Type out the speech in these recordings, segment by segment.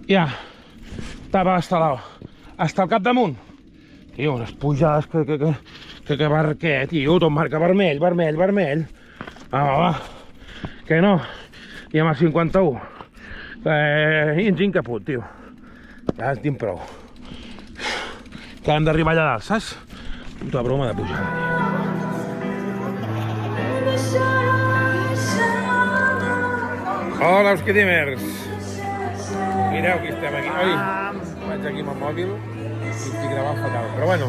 Ja, estava hasta el capdamunt. Tio, unes pujades que què, tio? Tot marca vermell. Va. Que no. I amb el 51. I ens incaput, tio. Ja en tinc prou. Que hem d'arribar allà dalt, saps? Puta broma de pujada, tio. Hola, Euskidimers. Mireu que estem aquí. Oi, vaig aquí amb el mòbil i estic gravant fatal. Però bueno,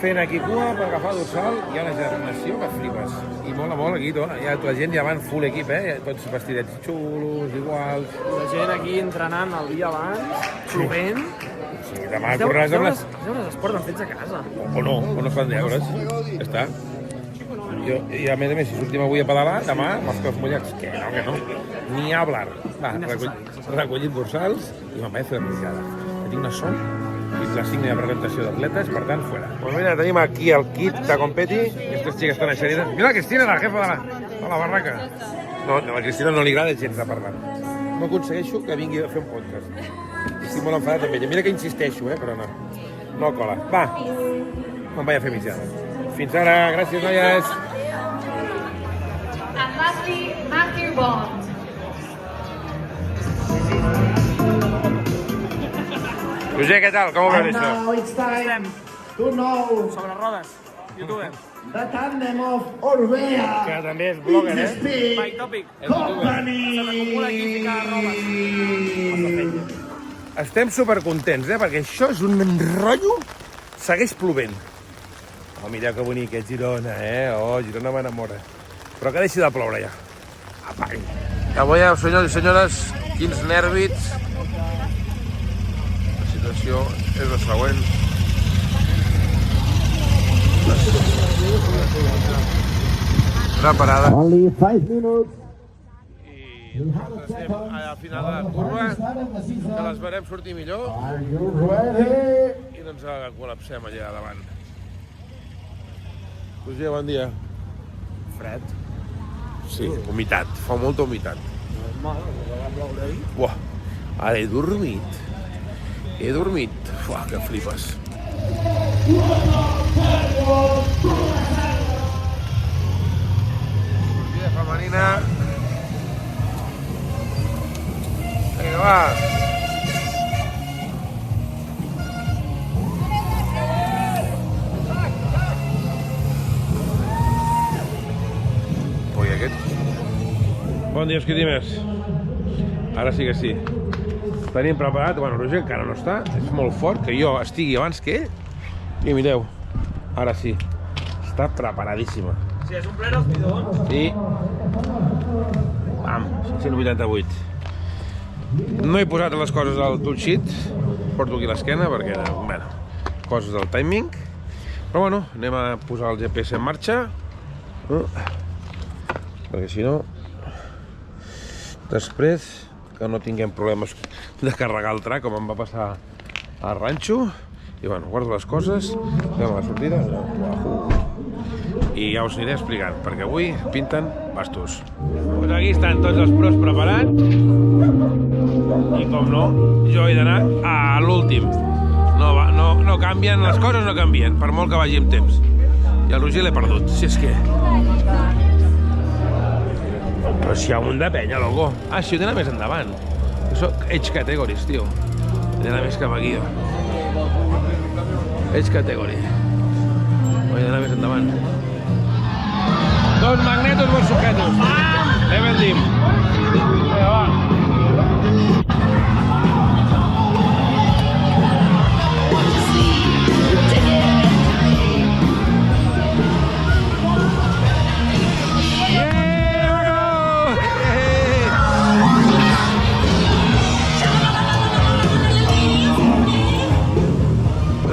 fent aquí cua per agafar el dorsal, hi ha una germinació que flipes. I mola molt aquí tot. La gent ja van full equip, tots vestidets xulos, iguals. La gent aquí entrenant el dia abans, plovent. Sí, demà correràs amb les... Els deures es porten fets a casa. O no es fan deures. Ja està. I a més, si sortim avui a pedalar, demà amb els peus mullats. Que no. Ni a hablar. Va, recollim dorsals i me'n vaig a fer la pujada. Tinc una son i la signa de presentació d'atletes, per tant, fuera. Pues mira, tenim aquí el kit de Competi. Aquestes xiques estan eixerides. Mira la Cristina, la jefa de la barraca. No, a la Cristina no li agrada gens de parlar. No aconsegueixo que vingui a fer un podcast. Estic molt enfadat amb ella. Mira que insisteixo, però no. No cola. Va, me'n vaig a fer mitjana. Fins ara, gràcies, noies. And lastly, Matthew Bond. Roger, què tal? Com ho veus, això? Now it's time to know Sobre rodes, youtuber. the tandem of Orbea Que també és blogger, Mike Topic. Company. Estem supercontents, perquè això és un rotllo. Segueix plovent. Oh, mireu que bonic és Girona, Oh, Girona m'enamora. Però que deixi de ploure ja. Apany. Avui, senyors i senyores, quins nèrvits. La situació és la següent. Preparada. Only 5 minutes. I estem al final de la curva, que les veurem sortir millor Are you ready? i no ens col·lapsem allà davant. Roger, bon dia. Fred. Sí, humitat, fa molta humitat. Buah, ara he dormit. Fuà, que flipes. Sortida femenina. Vinga, va. Ui, aquest... Bon dia, Euskidimers. Ara sí que sí. Tenim preparat, bueno, Roger encara no està, és molt fort, que jo estigui abans que ell. I mireu, ara sí, està preparadíssima. Si és un ple els bidons. Sí. Pam, 588. No he posat les coses al tool sheet, porto aquí l'esquena perquè, bueno, coses del timing. Però bueno, anem a posar el GPS en marxa. Perquè si no, després que no tinguem problemes de carregar el trac, com em va passar al ranxo. I bueno, guardo les coses, anem a la sortida. I ja us aniré explicant, perquè avui pinten bastos. Pues aquí estan tots els pros preparats. I com no, jo he d'anar a l'últim. No canvien, les coses no canvien, per molt que vagi amb temps. I el Roger l'he perdut, si és que... Però si hi ha un de penya, loco. Ah, sí, ho tenen més endavant. Això, Edge Categories, tio. Tenen més cap aquí. Edge Category. Ho tenen més endavant. Dos magnetos, dos sujetos. Level Team. Vinga, va.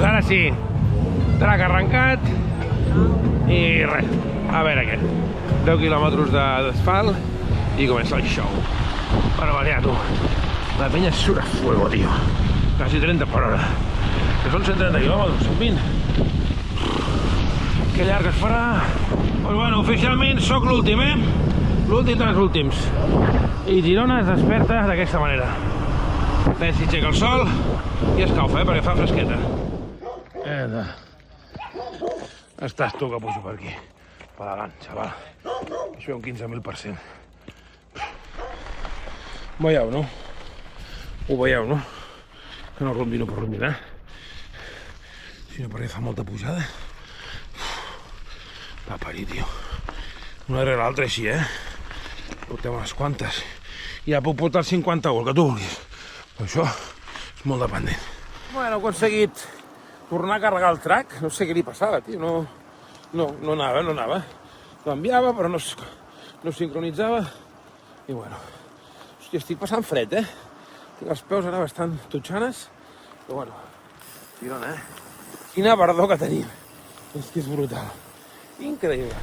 Ara sí, trac arrencat i res, a veure què. 10 quilòmetres d'asfalt i comença el show. Bueno, va, ja, tu. La penya surt a fuego, tio. Quasi 30 per hora. Que són 130 quilòmetres, 120. Que llarg es farà. Pues bueno, oficialment sóc l'últim, L'últim dels últims. I Girona es desperta d'aquesta manera. Ves si aixeca el sol i escalfa, perquè fa fresqueta. Estàs tu que pujo per aquí. Pedagant, xaval. Això hi ha un 15.000%. Veieu, no? Ho veieu, no? Que no rondino per rondinar. Sinó perquè fa molta pujada. Va parir, tio. Una rere l'altra així, Portem unes quantes. Ja puc portar el 51, el que tu vulguis. Però això és molt dependent. Bueno, he aconseguit tornar a carregar el track. No sé què li passava, tio. No anava. L'enviava, però no sincronitzava. I bueno, hòstia, estic passant fred, Tinc els peus ara bastant totxanes. Però bueno, tirona, Quina verdor que tenim. És que és brutal. Increïble.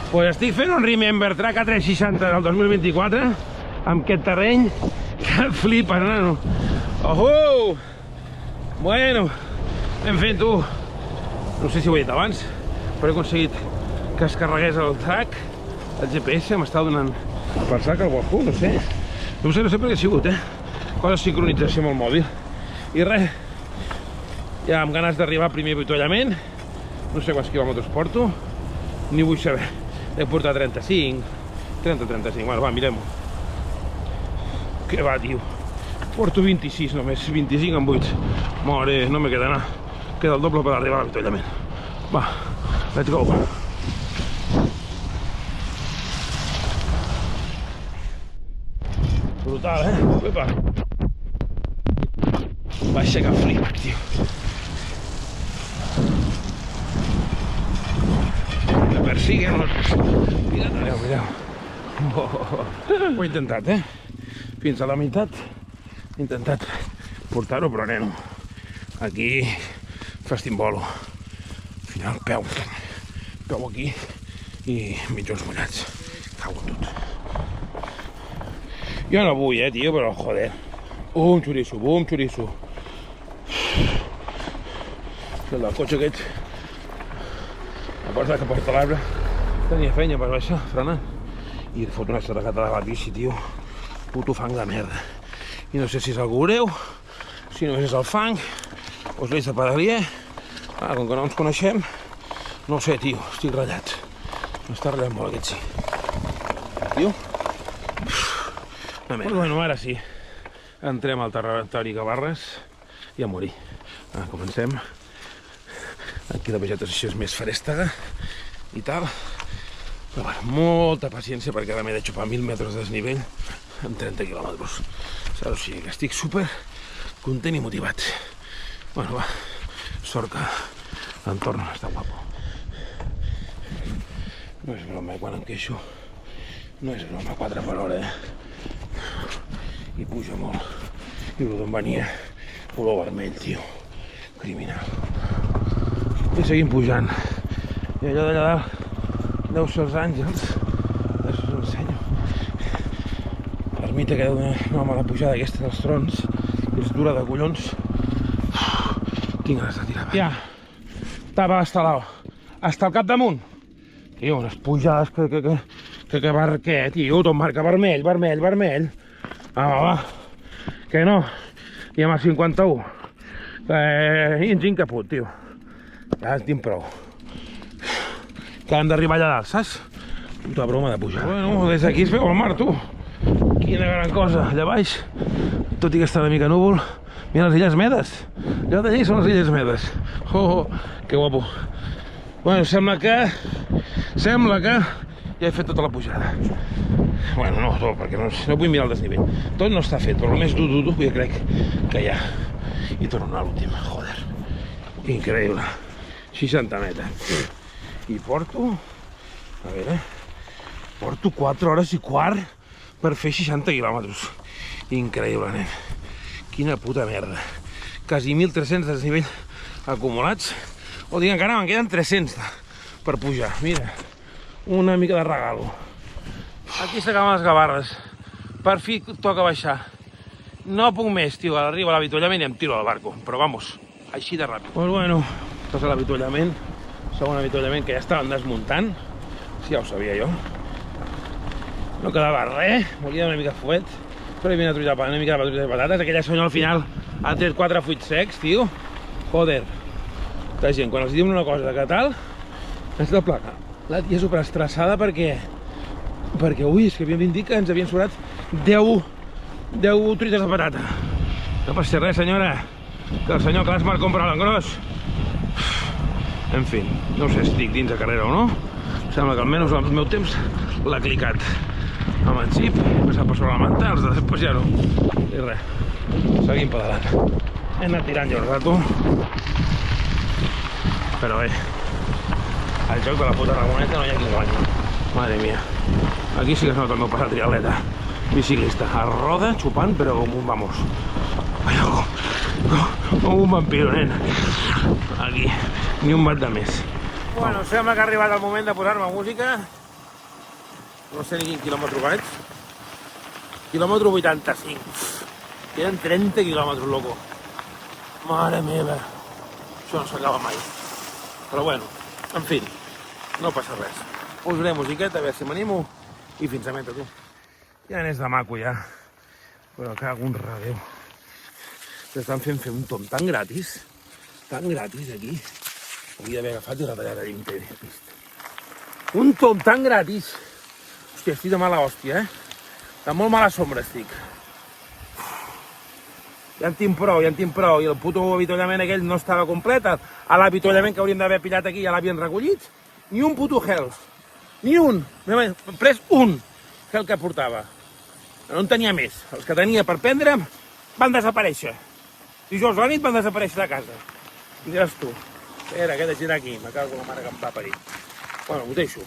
Pues estic fent un Remember Track A360 del 2024 amb aquest terreny que et flipa, nano. Oh! Bueno, hem fet, tu. No sé si ho he dit abans, però he aconseguit que es carregués el track. El GPS m'estava donant per sac el Wahoo, no sé. No sé per què ha sigut, Cosa de sincronització amb el mòbil. I res, ja amb ganes d'arribar al primer avituallament. No sé quants quilòmetres porto, ni vull saber. He portat 35, bueno, va, mirem-ho. Què va, tio? Porto 26 només, 25 en 8. More, no me queda nada. Queda el doble per arribar a l'avituallament. Va, let's go. Brutal, Epa. Baixa que flipa, tio. Me persiguen los... Mireu. Ho he intentat, Fins a la meitat. He intentat portar-ho, però neno. Aquí festimbolo. Al final, peu aquí i mitjons mullats. Cago en tot. Jo no vull, tio, però joder. Un xoriço. El del cotxe aquest, a part que porta l'arbre, tenia feina per baixar, frenant. I fot una xerracata de la bici, tio. Puto fang de merda. I no sé si és algú greu, si només és el fang, o és l'eix de pedalier. Com que no ens coneixem, no ho sé, tio, estic ratllat. M'està ratllant molt aquest sí. Tio? Bueno, ara sí. Entrem al territori Gavarres i a morir. Comencem. Aquí la vegetació és més frèstega i tal. Però bueno, molta paciència perquè ara m'he de xupar 1.000 metres de desnivell en 30 quilòmetres. O sigui que estic super content i motivat. Bueno, va, sort que l'entorn està guapo. No és broma, quan em queixo. No és broma, 4 per hora, I puja molt. I d'on venia, color vermell, tio. Criminal. I seguim pujant. I allò d'allà dalt deu ser els àngels. Us ho ensenyo. L'ermita que deu una mala pujada aquesta dels trons. És dura de collons. Tinc ganes de tirar. Ja. Estava hasta el capdamunt. Tio, unes pujades que barquer, tio. Tot marca vermell. Va. Que no. I amb el 51. I ens incaput, tio. Ja en tinc prou. Que hem d'arribar allà dalt, saps? Puta broma de pujar. Bueno, des d'aquí es veu el mar, tu. Quina gran cosa. Allà baix, tot i que està una mica núvol, mira les Illes Medes. Allà d'allà són les Illes Medes. Que guapo. Bueno, sembla que ja he fet tota la pujada. Bueno, no tot, perquè no vull mirar el desnivell. Tot no està fet, però el més dur, jo crec que ja. I torno a l'últim, joder. Increïble. 60 metres. I porto... A veure... Porto 4 hores i quart per fer 60 quilòmetres. Increïble, nen. Quina puta merda. Quasi 1.300 de desnivell acumulats. O diguem que ara me'n queden 300 per pujar. Mira, una mica de regalo. Aquí s'acaben les Gavarres. Per fi toca baixar. No puc més, tio. Arribo a l'avituallament i em tiro al barco. Però vamos, així de ràpid. Pues bueno, estàs a l'avituallament. Segon avituallament que ja estaven desmuntant. Sí, ja ho sabia jo. No quedava res. Volia una mica fuet. Però hi havia una mica de truita de patates. Aquella senyora al final ha tret 4 fruits secs, tio. Joder. La gent, quan els diuen una cosa que tal, és de placa. La tia superestressada perquè, ui, és que havíem dit que ens havien sobrat 10 truites de patata. No passi res, senyora, que el senyor Clasmar compra l'engròs. En fi, no sé si estic dins de carrera o no. Sembla que almenys el meu temps l'ha clicat amb el xip, he passat per sobre la manta, els de després ja no. I res, seguim pedalant. He anat tirant jo un rato. Però bé, el joc de la puta Ramoneta no hi ha qui guanyi. Madre mia. Aquí sí que es nota el meu passat triatleta. Biciclista, a roda, xupant, però com un vamos. Com un vampiro, nen. Aquí, ni un bat de més. Bueno, sembla que ha arribat el moment de posar-me música. No sé ni quin quilòmetre vaig. Quilòmetre 85. Queden 30 quilòmetres, loco. Mare meva. Això no s'acaba mai. Però bueno, en fi, no passa res. Posaré musiqueta, a veure si m'animo. I fins a meta, tu. Ja n'és de maco, ja. Però cago un radeu. S'estan fent un tom tan gratis aquí. Hauria d'haver agafat i retallat a dintre. Un tom tan gratis. Hòstia, estic de mala hòstia, De molt mala sombra estic. Ja en tinc prou. I el puto avituallament aquell no estava complet. A l'avituallament que hauríem d'haver pillat aquí ja l'havien recollit. Ni un puto gel. Ni un. M'he pres un gel que portava. No en tenia més. Els que tenia per prendre'm van desaparèixer. Dijous a la nit van desaparèixer de casa. I diràs tu, espera, que he de girar aquí, me cago la mare que em va parir. Bueno, ho deixo.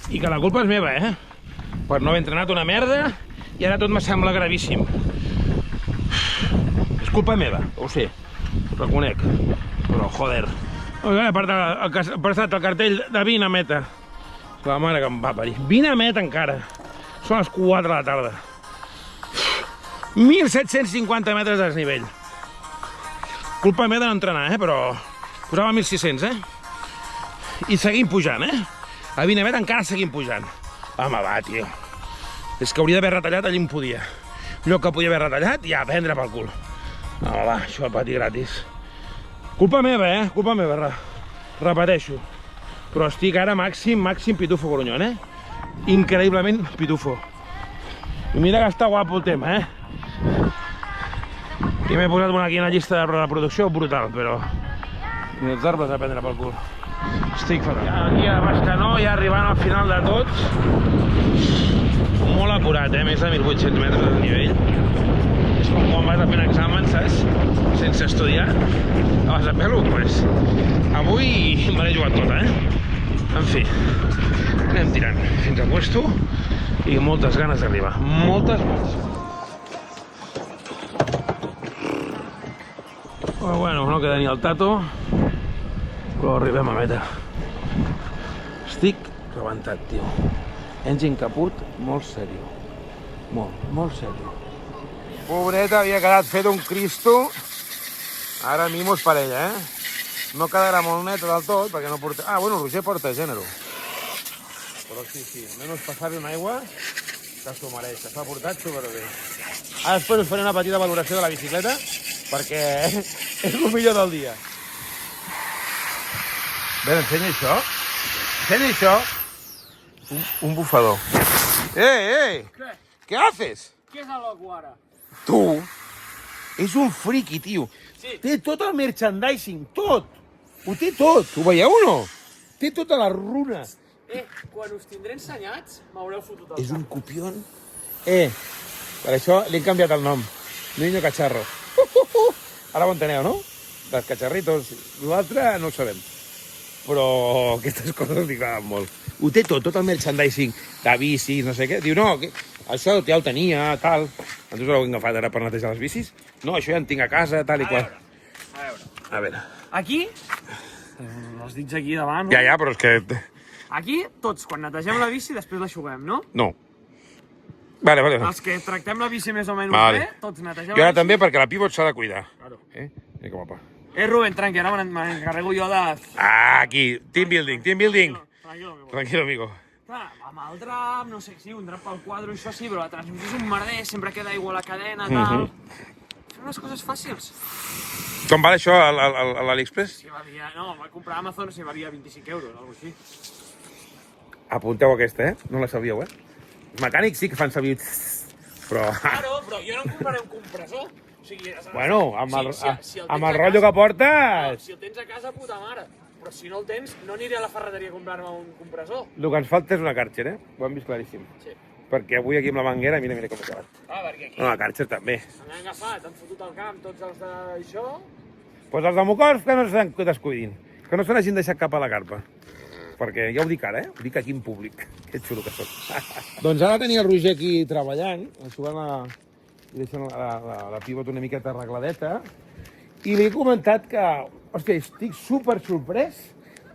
I que la culpa és meva, Per no haver entrenat una merda i ara tot me sembla gravíssim. És culpa meva, ho sé, ho reconec. Però, joder. He passat el cartell de 20 a meta. La mare que em va parir. 20 a meta encara. Són les 4 de la tarda. 1.750 metres de desnivell. Culpa meva de no entrenar, però posava 1.600, I seguim pujant, A 20 a meta encara seguim pujant. Home, va, tio. És que hauria d'haver retallat allà on podia. Allò que podia haver retallat, ja, prendre pel cul. Home, va, això va patir gratis. Culpa meva, Culpa meva, repeteixo. Però estic ara màxim pitufo gronyón, Increïblement pitufo. I mira que està guapo el tema, I m'he posat una aquí en la llista de reproducció brutal, però ni els arbres a prendre pel cul. Estic fatal. Aquí a Bescanó, ja arribant al final de tot. Molt acurat, més de 1.800 metres de nivell. És com quan vas a fer un examen, saps? Sense estudiar. Vas a pelo, pues. Avui me l'he jugat tota, En fi, anem tirant fins a puesto i moltes ganes d'arribar. Moltes ganes. Però bueno, no queda ni el tato, però arribem a meta. Estic rebentat, tio. Engine caput, molt seriós. Molt seriós. Pobreta, havia quedat fet un Cristo. Ara mimos per ella, No quedarà molt neta del tot, perquè no porta... Ah, bueno, Roger porta gènere. Però sí, almenys passar-hi una aigua que s'ho mereix, que s'ha portat superbé. Ara després us faré una petita valoració de la bicicleta, perquè és el millor del dia. Bé, ensenya això. Un bufador. ¿Qué haces? Què és el loco ara? Tu, és un friki, tio. Sí. Té tot el merchandising, tot. Ho té tot, ho veieu o no? Té tota la runa. Quan us tindré ensenyats, m'haureu fotut el És un copión. Per això li hem canviat el nom. Niño Cacharro. Ara ho enteneu, no? Dels cacharritos. L'altre no ho sabem. Però aquestes coses li agraden molt. Ho té tot el merchandising de bicis, no sé què. Diu, no, això ja ho tenia, tal. Entonces l'heu agafat ara per netejar les bicis? No, això ja en tinc a casa, tal i qual. A veure. Aquí, els dits aquí davant. Ja, però és que... Aquí, tots, quan netegem la bici, després l'aixuguem, no? No. Vale. Els que tractem la bici més o menys bé, tots netegem la bici. Jo ara també, perquè la pivot s'ha de cuidar. Claro. Que guapa. Rubén, tranqui, ara m'encarrego jo de... Aquí, team building. Tranquilo, amigo. Tranquilo, amigo. Clar, Amb el drap, no sé, sí, un drap pel quadre, això sí, però la transmissió és un merder, sempre queda aigua a la cadena, tal... Fer unes coses fàcils. Com val això a l'AliExpress? Si valia, no, vaig comprar a Amazon si valia 25 euros, alguna cosa així. Apunteu aquesta, no la sabíeu, Els mecànics sí que fan servir... Però... Claro, però jo no em compraré un compressor. O sigui, Bueno, amb el tens rotllo a que casa- portes... Si el tens a casa, puta mare. Però si no el tens, no aniré a la ferreteria a comprar-me un compressor. El que ens falta és una Karcher, Ho hem vist claríssim. Sí. Perquè avui aquí amb la manguera, mira com he acabat. Ah, perquè aquí No, la Karcher també. m'han agafat, han fotut al camp tots els d'això. Doncs els de Mocors que no se'n descuidin, que no se n'hagin deixat cap a la carpa. Perquè ja ho dic ara, Ho dic aquí en públic. Que xulo que soc. Doncs ara tenia el Roger aquí treballant, eixugant i deixant la pivot una miqueta arregladeta, i li he comentat que, hòstia, estic super sorprès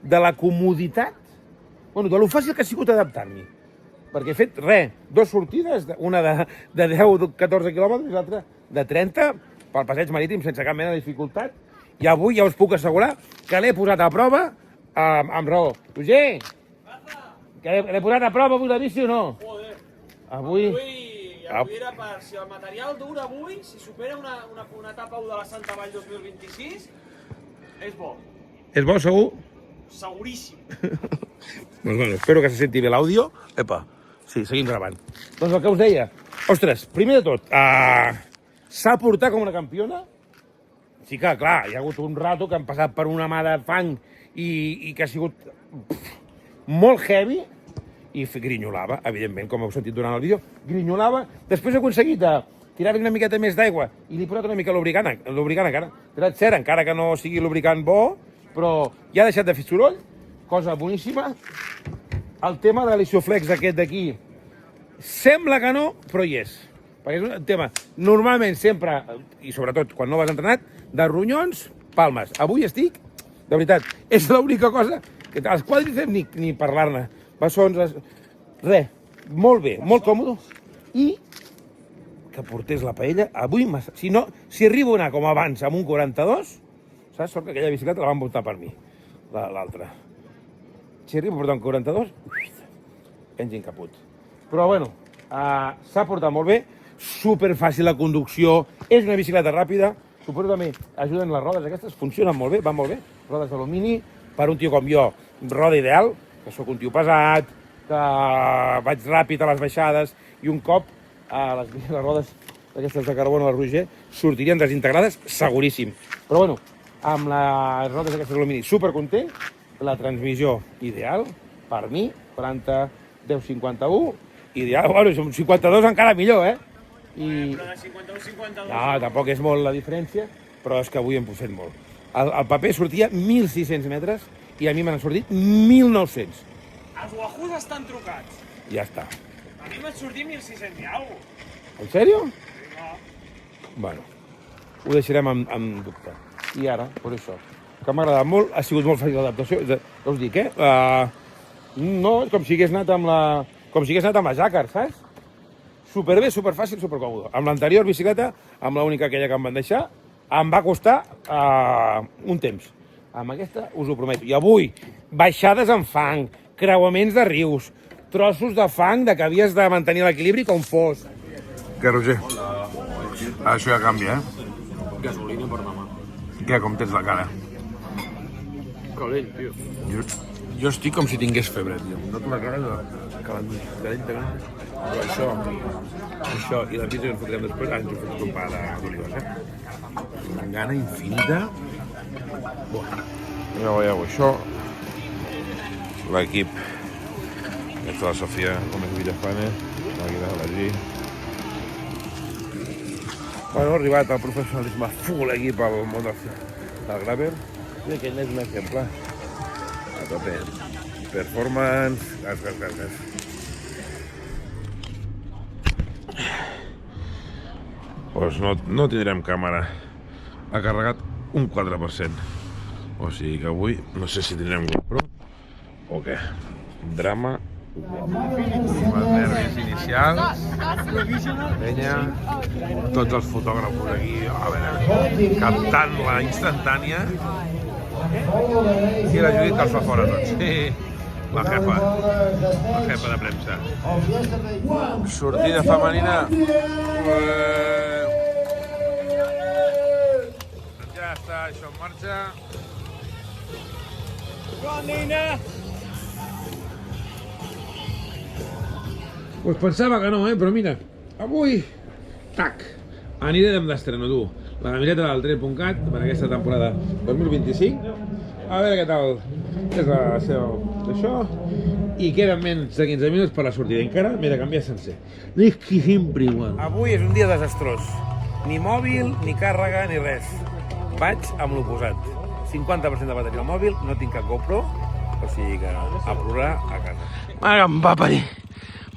de la comoditat, bueno, de lo fàcil que ha sigut adaptar-m'hi. Perquè he fet, dues sortides, una de 10-14 quilòmetres i l'altra de 30, pel passeig marítim sense cap mena de dificultat. I avui ja us puc assegurar que l'he posat a prova amb raó. Roger, que l'he posat a prova avui la bici o no? Joder. Avui Avui era per... Si el material dura avui, si supera una etapa 1 de la Santa Vall 2026, és bo. És bo, segur? Seguríssim. Doncs bueno, espero que se senti bé l'àudio. Epa, sí, seguim gravant. Doncs el que us deia, ostres, primer de tot, s'ha portat com una campiona. Sí que, clar, hi ha hagut un rato que han passat per una mà de fang i que ha sigut molt heavy i grinyolava, evidentment, com heu sentit durant el vídeo, grinyolava. Després he aconseguit tirar-li una miqueta més d'aigua i li he posat una mica lubricant encara. He posat cera, encara que no sigui lubricant bo, però ja ha deixat de fer soroll, cosa boníssima. El tema de l'Isoflex aquest d'aquí sembla que no, però hi és. Perquè és un tema, normalment sempre, i sobretot quan no vas entrenat, de ronyons, palmes. Avui estic, de veritat, és l'única cosa que els quàdriceps ni parlar-ne. Bessons, res, molt bé, molt còmode. I que portés la paella, avui, si arribo a anar com abans amb un 42, saps? Sort que aquella bicicleta la van votar per mi, l'altra. Si arribo a portar un 42, engine caput. Però bueno, s'ha portat molt bé, superfàcil la conducció, és una bicicleta ràpida, suposo també ajuden les rodes aquestes, funcionen molt bé, van molt bé, rodes d'alumini, per un tio com jo, roda ideal, que sóc un tio pesat, que vaig ràpid a les baixades, i un cop les rodes aquestes de carboni del Roger sortirien desintegrades, seguríssim. Però bueno, amb les rodes aquestes d'alumini supercontent, la transmissió ideal, per mi, 40-10-51, ideal, bueno, som 52 encara millor, Però de 51 a 52... No, tampoc és molt la diferència, però és que avui hem fet molt. El paper sortia 1.600 metres i a mi m'han sortit 1.900. Els Wahoos estan trucats. Ja està. A mi m'han sortit 1.600 i alguna cosa. En sèrio? No. Bueno, ho deixarem en dubte. I ara, per això, que m'ha agradat molt, ha sigut molt fàcil l'adaptació. Ja us dic, no, com si hagués anat amb la Jàcar, saps? Superbé, superfàcil, supercòmode. Amb l'anterior bicicleta, amb l'única aquella que em van deixar, em va costar un temps. Amb aquesta us ho prometo. I avui, baixades en fang, creuaments de rius, trossos de fang de que havies de mantenir l'equilibri com fos. Què, Roger? Això ja canvia, Gasolina per demà. Què, com tens la cara? Calent, tio. Jo estic com si tingués febre, tio. Noto la cara calenta. Però això, i la pizza que ens fotrem després, ens ho fotrem un pa d'olives, Una gana infinita. Ja veieu, això, l'equip. Aquesta és la Sofia Gómez Villafane, la G. Bueno, ha arribat el professionalisme full equip al món del gravel. I aquest és un exemple. A tope. Performance, gas. Doncs no tindrem càmera. Ha carregat un 4%. O sigui que avui no sé si tindrem GoPro o què. Drama. Els nervis inicials. Penya. Tots els fotògrafos aquí, a veure, captant la instantània. I la Judit que els fa fora tots. Sí. La jefa de premsa. Sortida femenina. Ja està això en marxa. Pues pensava que no, però mira, avui, tac, anirem d'estreno, tu. La camiseta del Tren.cat per aquesta temporada 2025. A veure què tal és la seva d'això. I queden menys de 15 minuts per la sortida. Encara m'he de canviar sencer. No és que sempre igual. Avui és un dia desastrós. Ni mòbil, ni càrrega, ni res. Vaig amb l'oposat. 50% de bateria al mòbil, no tinc cap GoPro, o sigui que a plorar a casa. Mare que em va parir.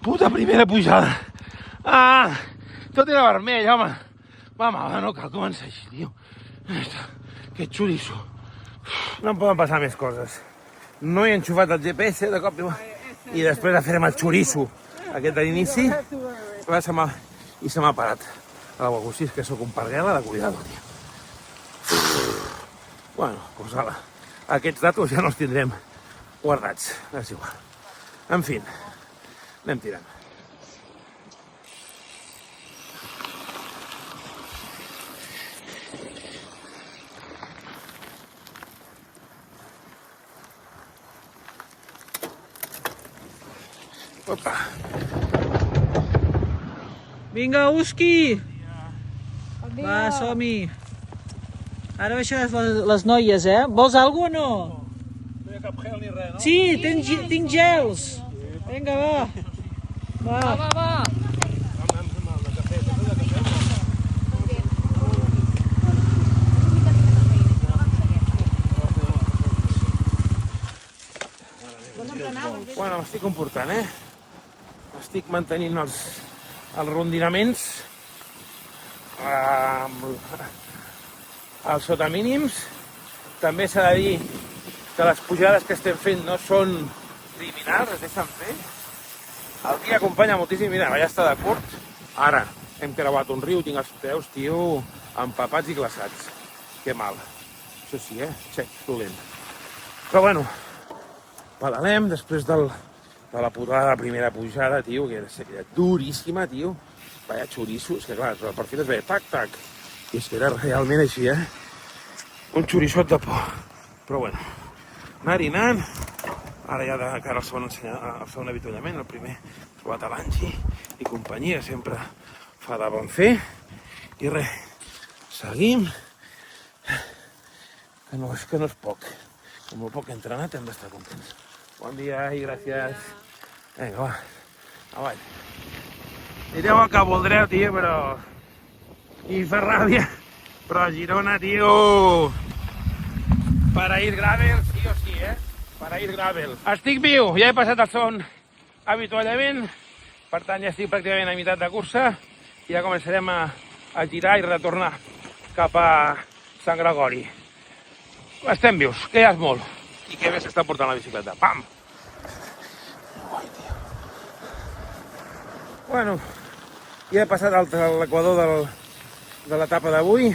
Puta primera pujada. Ah, tot era vermell, home. Home, no cal començar així, tio. Que xoriço. No em poden passar més coses. No he enxufat el GPS de cop i després de fer-me el xoriço aquest d'inici i se m'ha parat. Algú sí, és que sóc un parguela de cuidado, tio. Bueno, doncs ala. Aquests datos ja no els tindrem guardats. És igual. En fi, anem tirant. Opa. Vinga, Uski! Va, som-hi! Ara baixaràs les noies, eh? Vols alguna o no? No hi ha cap gel ni res, no? Sí, tinc gels! Vinga, va! Va! Bueno, m'estic comportant, Estic mantenint els rondinaments als sota mínims. També s'ha de dir que les pujades que estem fent no són criminals, es deixen fer. El dia acompanya moltíssim, mira, ja està de curt. Ara hem creuat un riu, tinc els peus, tio, empapats i glaçats. Que mal. Això sí, xec, dolent. Però bueno, pedalem després de la putada de la primera pujada, tio, que era duríssima, tio. Vaya xoriço, és que clar, per fi es veia tac, tac. I és que era realment així, un xoriçot de por. Però bueno, anar-hi anant. Ara ja de cara al segon avituallament, el primer trobat a l'Angi i companyia, sempre fa de bon fer. I res, seguim. Que no és poc. Com el poc entrenat hem d'estar contents. Bon dia i gràcies. Vinga, va, avall. Direu el que voldreu, tio, però... I fa ràbia. Però a Girona, tio... Paraír Gravel, sí o sí, Paraír Gravel. Estic viu, ja he passat el segon avituallament. Per tant, ja estic pràcticament a meitat de cursa. I ja començarem a girar i retornar cap a Sant Gregori. Estem vius, que ja és molt. I que bé s'està portant la bicicleta. Pam! Bueno, ja he passat l'equador de l'etapa d'avui.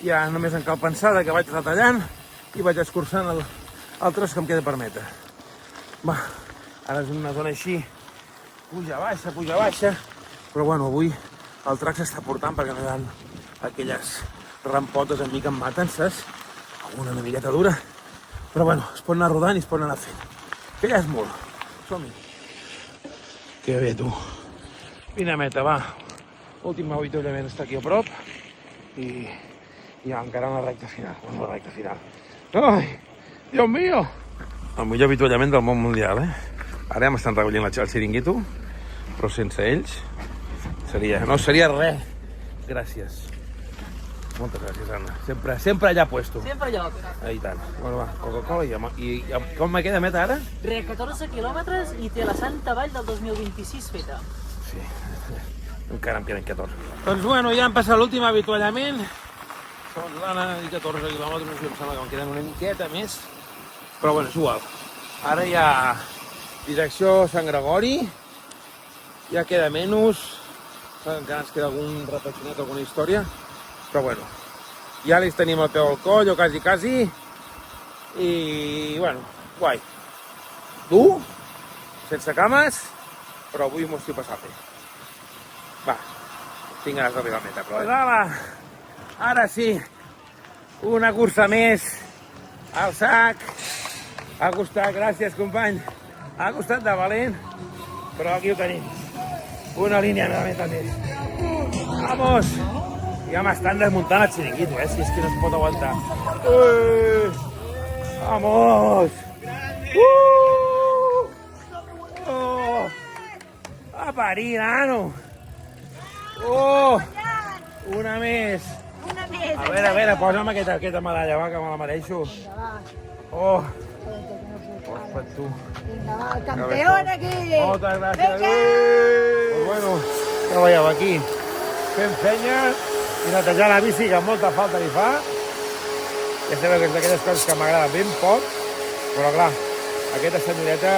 Ja només em cal pensar que vaig retallant i vaig escurçant el tros que em queda per metre. Va, ara és una zona així, puja baixa, però bueno, avui el track s'està portant perquè no hi ha aquelles rampotes a mi que em maten, saps? Una miqueta dura, però bueno, es pot anar rodant i es pot anar fent. Que ja és molt. Som-hi. Que bé, tu. Vine a meta, va. L'últim avituallament està aquí a prop i ja encara en la recta final. Bueno, la recta final. Ai, Dios mío! El millor avituallament del món mundial, Ara ja m'estan recollint el xiringuito, però sense ells no seria res. Gràcies. Moltes gràcies, Anna. Sempre allà puesto. Sempre allò. I tant. Bueno, va, Coca-Cola i com me queda meta ara? 14 quilòmetres i té la Santa Vall del 2026 feta. Sí, encara em queden 14. Doncs bueno, ja hem passat l'últim avituallament. Són l'Anna i 14 quilòmetres, em sembla que em queden una miqueta més. Però bueno, és igual. Ara ja direcció Sant Gregori. Ja queda menys. Encara ens queda algun repetxonet, alguna història. Però bueno, ja li tenim el peu al coll, o quasi, i bueno, guai. dur, sense cames, però avui m'ho estic passant bé. Va, tinc ganes d'arribar a meta, però... Pues ala, ara sí, una cursa més al sac. Ha costat, gràcies company, ha costat de valent, però aquí ho tenim. Una línia de meta més. Vamos! Ja m'estan desmuntant el xiringuito, si és que no es pot aguantar. Vamos! Oh! A parir, nano! Oh! Una més! A veure, posa'm aquesta medalla, va, que me la mereixo. Oh! Per tu. Vinga, va, el campeón aquí. Moltes gràcies. Pues bueno, ja veieu aquí, fent fenya i netejar la bici, que molta falta li fa. Ja sabeu que és d'aquelles coses que m'agrada ben poc, però clar, aquesta senyoreta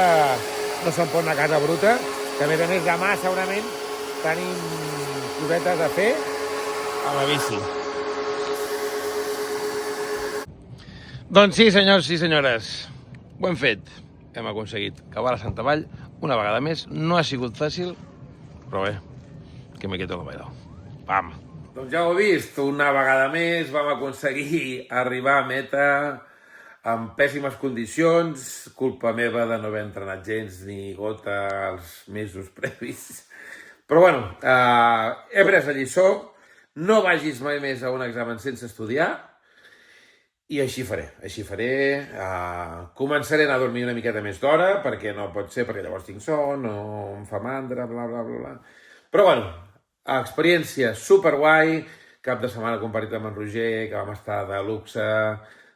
no se'n pot anar a casa bruta, que a més demà segurament tenim cosetes a fer a la bici. Doncs sí, senyors i senyores, ho hem fet. Hem aconseguit acabar a Santa Vall una vegada més. No ha sigut fàcil, però bé, que me quedo lo bailado. Pam! Doncs ja ho heu vist, una vegada més vam aconseguir arribar a meta en pèssimes condicions, culpa meva de no haver entrenat gens ni gota els mesos previs. Però bueno, he pres la lliçó, no vagis mai més a un examen sense estudiar, i així faré. Començaré a anar a dormir una miqueta més d'hora, perquè no pot ser, perquè llavors tinc son, o em fa mandra, bla, bla, bla, bla. Però bueno, experiència superguai, cap de setmana compartit amb en Roger, que vam estar de luxe,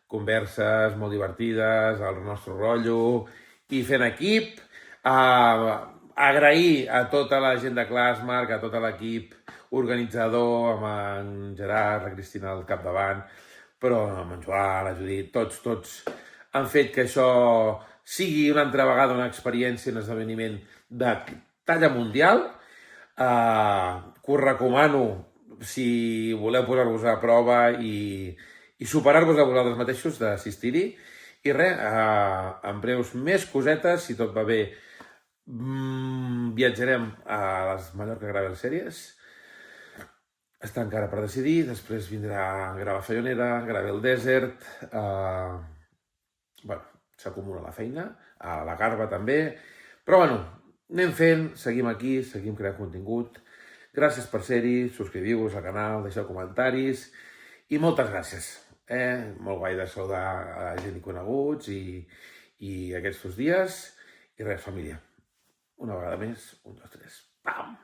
converses molt divertides, el nostre rotllo, i fent equip. Agrair a tota la gent de Classmark, a tot l'equip organitzador, amb en Gerard, la Cristina al capdavant, però amb en Joan, la Judit, tots han fet que això sigui una altra vegada una experiència, un esdeveniment de talla mundial, que us recomano si voleu posar-vos a prova i superar-vos a vosaltres mateixos d'assistir-hi. I res, en breus més cosetes, si tot va bé, viatjarem a les Mallorca Gravel Series. Està encara per decidir, després vindrà Grava Fallonera, Gravel Desert, bueno, s'acumula la feina, a la Garba també, però bueno, anem fent, seguim aquí, seguim creant contingut. Gràcies per ser-hi, subscriviu-vos al canal, deixeu comentaris i moltes gràcies. Molt guai de saludar a gent i coneguts i aquests dies. I res, família, una vegada més, 1, 2, 3, pam!